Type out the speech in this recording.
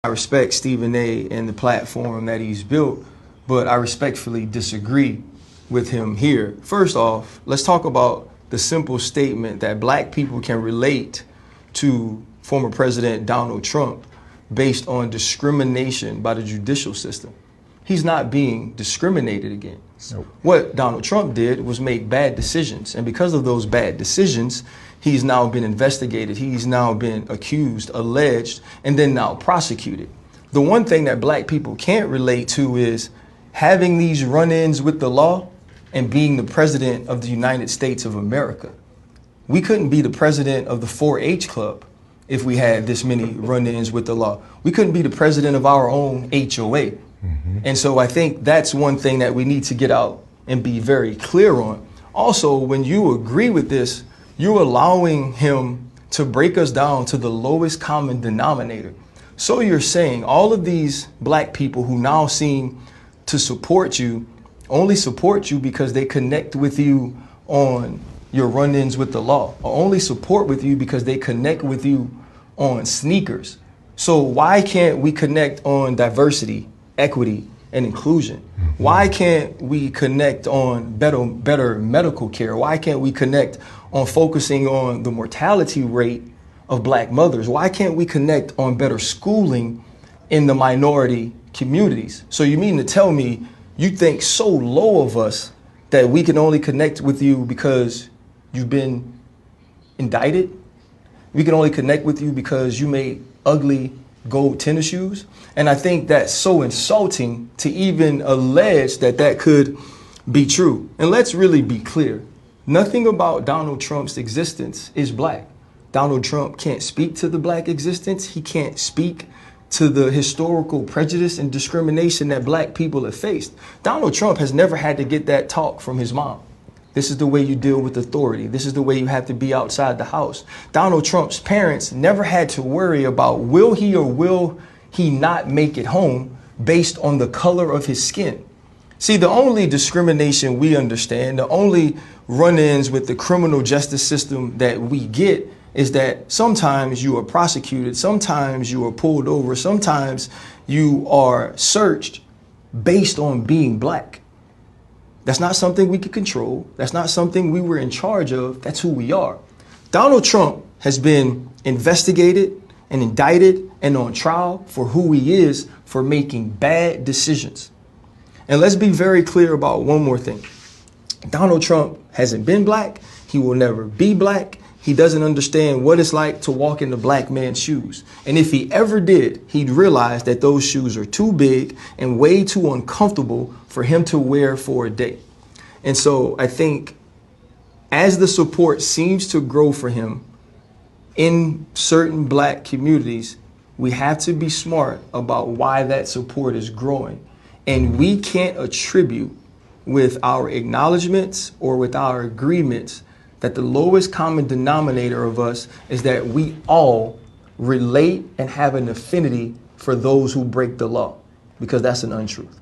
I respect Stephen A. and the platform that he's built, but I respectfully disagree with him here. First off, let's talk about the simple statement that black people can relate to former President Donald Trump based on discrimination by the judicial system. He's not being discriminated against. Nope. What Donald Trump did was make bad decisions, and because of those bad decisions, he's now been investigated, he's now been accused, alleged, and then now prosecuted. The one thing that black people can't relate to is having these run-ins with the law and being the president of the United States of America. We couldn't be the president of the 4-H club if we had this many run-ins with the law. We couldn't be the president of our own HOA. And so I think that's one thing that we need to get out and be very clear on. Also, when you agree with this, you're allowing him to break us down to the lowest common denominator. So you're saying all of these black people who now seem to support you only support you because they connect with you on your run-ins with the law, or only support with you because they connect with you on sneakers. So why can't we connect on diversity, equity, and inclusion? Why can't we connect on better medical care? Why can't we connect on focusing on the mortality rate of black mothers? Why can't we connect on better schooling in the minority communities? So you mean to tell me you think so low of us that we can only connect with you because you've been indicted? We can only connect with you because you made ugly gold tennis shoes? And I think that's so insulting to even allege that that could be true. And let's really be clear. Nothing about Donald Trump's existence is black. Donald Trump can't speak to the black existence. He can't speak to the historical prejudice and discrimination that black people have faced. Donald Trump has never had to get that talk from his mom. This is the way you deal with authority. This is the way you have to be outside the house. Donald Trump's parents never had to worry about will he or will he not make it home based on the color of his skin. See, the only discrimination we understand, the only run-ins with the criminal justice system that we get is that sometimes you are prosecuted, sometimes you are pulled over, sometimes you are searched based on being black. That's not something we can control. That's not something we were in charge of. That's who we are. Donald Trump has been investigated and indicted and on trial for who he is for making bad decisions. And let's be very clear about one more thing. Donald Trump hasn't been black. He will never be black. He doesn't understand what it's like to walk in the black man's shoes. And if he ever did, he'd realize that those shoes are too big and way too uncomfortable for him to wear for a day. And so I think as the support seems to grow for him in certain black communities, we have to be smart about why that support is growing. And we can't attribute with our acknowledgments or with our agreements that the lowest common denominator of us is that we all relate and have an affinity for those who break the law, because that's an untruth.